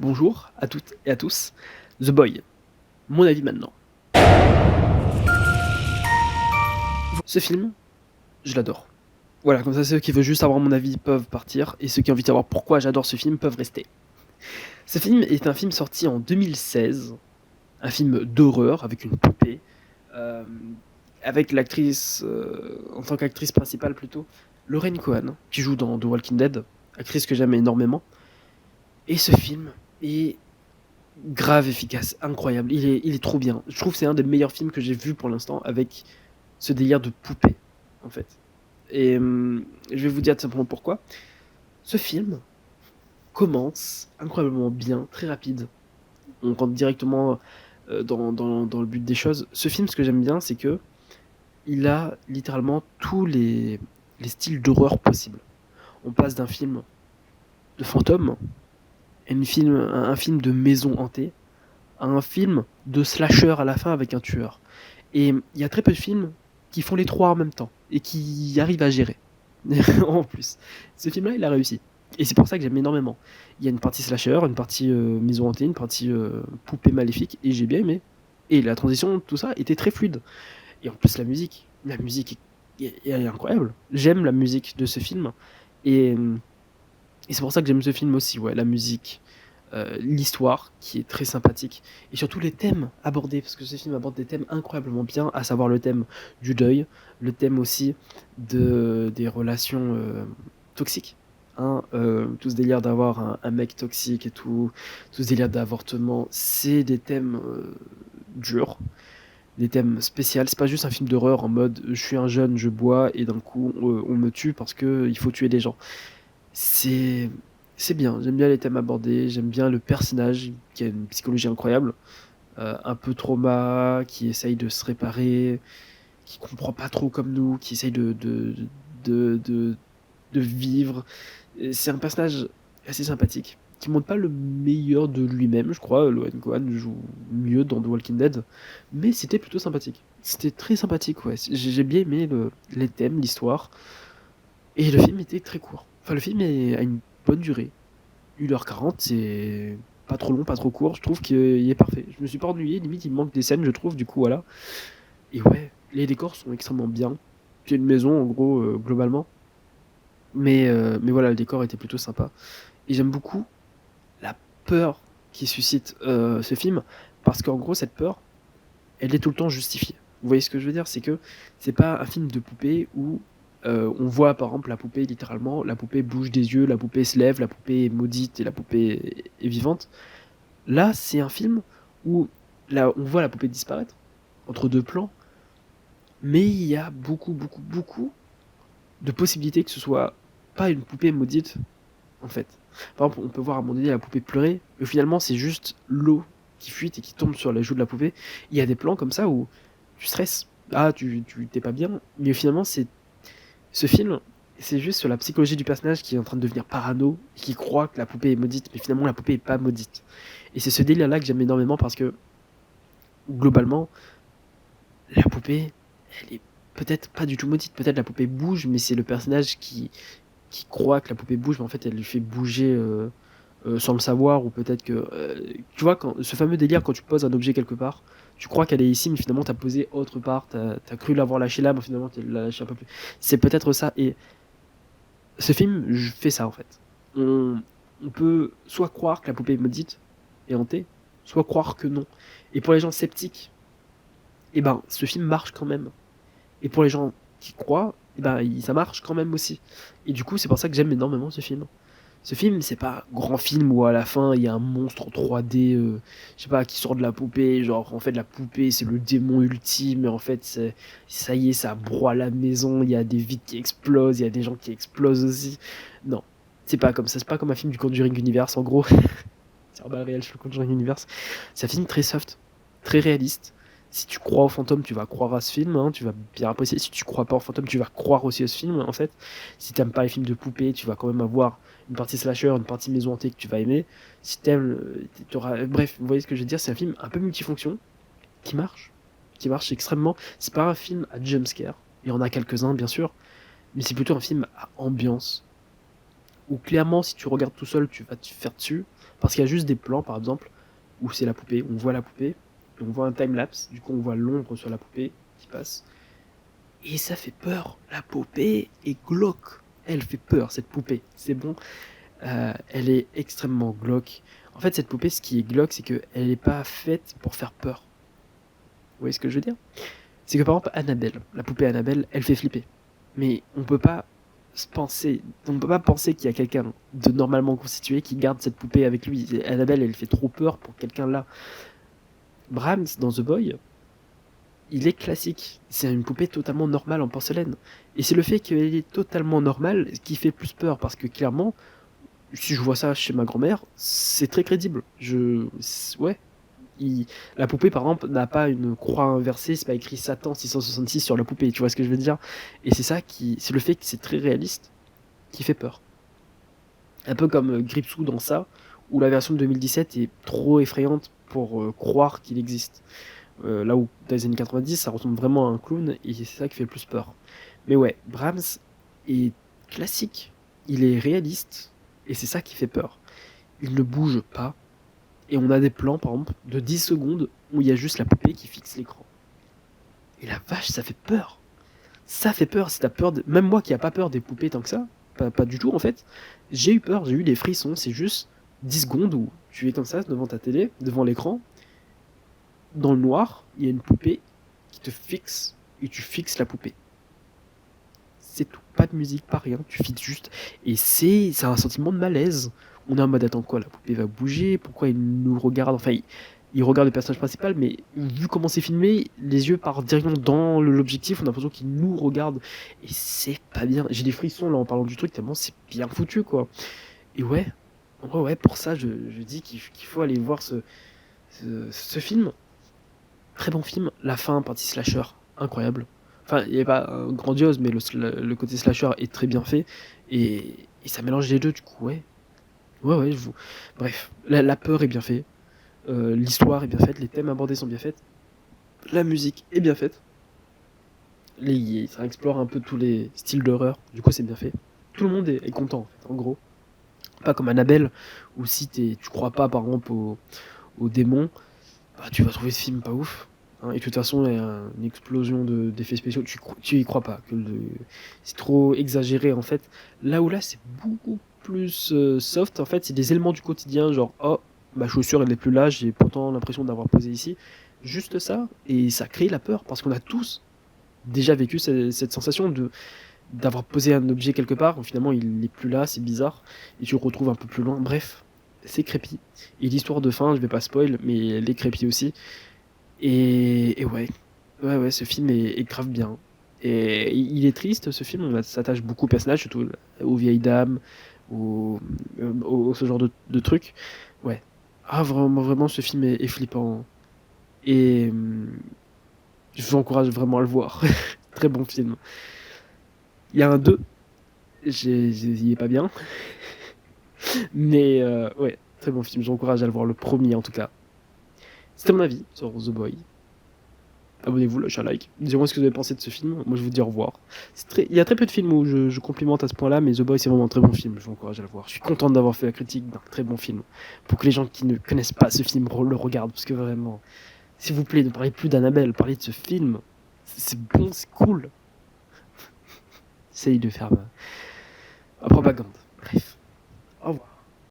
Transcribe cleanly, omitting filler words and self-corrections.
bonjour à toutes et à tous. The Boy, mon avis maintenant. Ce film, je l'adore. Voilà, comme ça ceux qui veulent juste avoir mon avis peuvent partir, et ceux qui ont envie de savoir pourquoi j'adore ce film peuvent rester. Ce film est un film sorti en 2016, un film d'horreur avec une poupée, euh, avec l'actrice, en tant qu'actrice principale plutôt, Lauren Cohan, qui joue dans The Walking Dead, actrice que j'aime énormément. Et ce film est grave efficace, incroyable, il est trop bien. Je trouve que c'est un des meilleurs films que j'ai vu pour l'instant avec ce délire de poupée, en fait. Et je vais vous dire tout simplement pourquoi. Ce film commence incroyablement bien, très rapide. On rentre directement dans le but des choses. Ce film, ce que j'aime bien, c'est que il a littéralement tous les styles d'horreur possibles. On passe d'un film de fantôme à un film de maison hantée à un film de slasher à la fin avec un tueur. Et il y a très peu de films qui font les trois en même temps et qui arrivent à gérer. En plus, ce film-là, il a réussi. Et c'est pour ça que j'aime énormément. Il y a une partie slasher, une partie maison hantée, une partie poupée maléfique, et j'ai bien aimé. Et la transition, tout ça, était très fluide. Et en plus, la musique est incroyable. J'aime la musique de ce film. Et, et c'est pour ça que j'aime ce film aussi, ouais, la musique, l'histoire qui est très sympathique et surtout les thèmes abordés parce que ce film aborde des thèmes incroyablement bien, à savoir le thème du deuil, le thème aussi des relations toxiques, hein, tout ce délire d'avoir un mec toxique et tout ce délire d'avortement, c'est des thèmes durs, des thèmes spéciaux. C'est pas juste un film d'horreur en mode je suis un jeune, je bois et d'un coup on me tue parce que il faut tuer des gens. C'est c'est bien, j'aime bien les thèmes abordés, j'aime bien le personnage qui a une psychologie incroyable, un peu trauma, qui essaye de se réparer, qui comprend pas trop comme nous, qui essaye de, de, de vivre. Et c'est un personnage assez sympathique, qui montre pas le meilleur de lui-même, je crois. Lohan Cohen joue mieux dans The Walking Dead, mais c'était plutôt sympathique. C'était très sympathique, ouais. J'ai bien aimé les thèmes, l'histoire, et le film était très court. Enfin, le film a une bonne durée. 1h40, c'est pas trop long, pas trop court. Je trouve qu'il est parfait. Je me suis pas ennuyé, limite il me manque des scènes, je trouve, du coup, voilà. Et ouais, les décors sont extrêmement bien. C'est une maison, en gros, globalement. Mais voilà, le décor était plutôt sympa. Et j'aime beaucoup la peur qui suscite ce film, parce qu'en gros, cette peur, elle est tout le temps justifiée. Vous voyez ce que je veux dire? C'est que c'est pas un film de poupée où on voit par exemple la poupée littéralement, la poupée bouge des yeux, la poupée se lève, la poupée est maudite et la poupée est vivante. Là, c'est un film où là, on voit la poupée disparaître entre deux plans, mais il y a beaucoup, beaucoup, beaucoup de possibilités que ce soit pas une poupée maudite, en fait. Par exemple, on peut voir à un moment donné la poupée pleurer, mais finalement, c'est juste l'eau qui fuite et qui tombe sur la joue de la poupée. Il y a des plans comme ça où tu stresses. Ah, tu t'es pas bien, mais finalement, ce film, c'est juste sur la psychologie du personnage qui est en train de devenir parano, et qui croit que la poupée est maudite, mais finalement, la poupée est pas maudite. Et c'est ce délire-là que j'aime énormément parce que, globalement, la poupée, elle est peut-être pas du tout maudite. Peut-être la poupée bouge, mais c'est le personnage qui croit que la poupée bouge, mais en fait, elle lui fait bouger sans le savoir, ou peut-être que. Tu vois, ce fameux délire, quand tu poses un objet quelque part, tu crois qu'elle est ici, mais finalement, t'as posé autre part, t'as cru l'avoir lâché là, mais finalement, tu l'as lâché un peu plus. C'est peut-être ça. Et ce film fait ça, en fait. On peut soit croire que la poupée est maudite et hantée, soit croire que non. Et pour les gens sceptiques, et ben, ce film marche quand même. Et pour les gens qui croient, et ben, ça marche quand même aussi. Et du coup, c'est pour ça que j'aime énormément ce film. Ce film, c'est pas un grand film où à la fin il y a un monstre en 3D, je sais pas, qui sort de la poupée. Genre, en fait, la poupée c'est le démon ultime, et en fait, ça y est, ça broie la maison. Il y a des vides qui explosent, il y a des gens qui explosent aussi. Non, c'est pas comme ça. C'est pas comme un film du Conjuring Universe en gros. C'est un réel sur le Conjuring Universe. C'est un film très soft, très réaliste. Si tu crois aux fantômes, tu vas croire à ce film, hein, tu vas bien apprécier. Si tu crois pas aux fantômes, tu vas croire aussi à ce film, en fait. Si t'aimes pas les films de poupées, tu vas quand même avoir une partie slasher, une partie maison hantée que tu vas aimer. Si t'aimes, bref, vous voyez ce que je veux dire, c'est un film un peu multifonction, qui marche extrêmement. C'est pas un film à jumpscare, il y en a quelques-uns, bien sûr, mais c'est plutôt un film à ambiance, où clairement, si tu regardes tout seul, tu vas te faire dessus, Parce qu'il y a juste des plans, par exemple, où c'est la poupée, on voit la poupée, et on voit un time-lapse, du coup on voit l'ombre sur la poupée qui passe, et ça fait peur. La poupée est glauque. Elle fait peur, cette poupée. C'est bon. Elle est extrêmement glauque. En fait, cette poupée, ce qui est glauque, c'est qu'elle n'est pas faite pour faire peur. Vous voyez ce que je veux dire? C'est que par exemple, Annabelle, la poupée Annabelle, elle fait flipper. Mais on peut pas penser qu'il y a quelqu'un de normalement constitué qui garde cette poupée avec lui. Annabelle, elle fait trop peur pour quelqu'un là. Brahms, dans The Boy, il est classique. C'est une poupée totalement normale en porcelaine. Et c'est le fait qu'elle est totalement normale qui fait plus peur, parce que clairement, si je vois ça chez ma grand-mère, c'est très crédible. Ouais. La poupée, par exemple, n'a pas une croix inversée, c'est pas écrit Satan 666 sur la poupée, tu vois ce que je veux dire? Et c'est le fait que c'est très réaliste qui fait peur. Un peu comme Gripsou dans ça, où la version de 2017 est trop effrayante pour croire qu'il existe. Là où dans les années 90, ça ressemble vraiment à un clown, et c'est ça qui fait le plus peur. Mais ouais, Brahms est classique, il est réaliste, et c'est ça qui fait peur. Il ne bouge pas, et on a des plans, par exemple, de 10 secondes, où il y a juste la poupée qui fixe l'écran. Et la vache, ça fait peur. Ça fait peur, si t'as peur Même moi qui a pas peur des poupées tant que ça, pas du tout en fait, j'ai eu peur, j'ai eu des frissons, c'est juste 10 secondes où tu es comme ça devant ta télé, devant l'écran, dans le noir, il y a une poupée qui te fixe, et tu fixes la poupée. C'est tout, pas de musique, pas rien, tu fixes juste, et c'est un sentiment de malaise. On est en mode attends quoi, la poupée va bouger, pourquoi il nous regarde, enfin il regarde le personnage principal, mais vu comment c'est filmé, les yeux partent directement dans l'objectif, on a l'impression qu'il nous regarde, et c'est pas bien. J'ai des frissons là en parlant du truc, tellement c'est bien foutu quoi. Et ouais, pour ça je dis qu'il faut aller voir ce film. Très bon film, la fin, partie slasher, incroyable. Enfin, il n'est pas grandiose, mais le côté slasher est très bien fait, et ça mélange les deux, du coup, ouais. Ouais, bref, la peur est bien faite, l'histoire est bien faite, les thèmes abordés sont bien faits, la musique est bien faite, ça explore un peu tous les styles d'horreur, du coup c'est bien fait. Tout le monde est content, en fait, en gros. Pas comme Annabelle, où si tu crois pas, par exemple, aux démons, bah, tu vas trouver ce film pas ouf. Hein, et de toute façon, il y a une explosion d'effets spéciaux, tu y crois pas. C'est trop exagéré en fait. Là où là, c'est beaucoup plus soft. En fait, c'est des éléments du quotidien, genre oh, ma chaussure elle est plus là, j'ai pourtant l'impression d'avoir posé ici. Juste ça, et ça crée la peur, parce qu'on a tous déjà vécu cette sensation d'avoir posé un objet quelque part, finalement il n'est plus là, c'est bizarre, et tu le retrouves un peu plus loin. Bref, c'est créepy. Et l'histoire de fin, je vais pas spoil, mais elle est créepy aussi. Et ouais, ce film est grave bien. Et il est triste, ce film, on s'attache beaucoup aux personnages, surtout aux vieilles dames, ce genre de trucs. Ouais. Ah, vraiment, ce film est flippant. Et je vous encourage vraiment à le voir. Très bon film. Il y a un 2, il est pas bien. Mais ouais, très bon film, j'encourage à le voir, le premier en tout cas. C'était mon avis sur The Boy. Abonnez-vous, lâchez un like. Dis-moi ce que vous avez pensé de ce film. Moi, je vous dis au revoir. Il y a très peu de films où je complimente à ce point-là, mais The Boy, c'est vraiment un très bon film. Je vous encourage à le voir. Je suis content d'avoir fait la critique d'un très bon film. Pour que les gens qui ne connaissent pas ce film le regardent. Parce que vraiment, s'il vous plaît, ne parlez plus d'Annabelle, parlez de ce film. C'est bon, c'est cool. Essaye de faire ma propagande. Bref. Au revoir.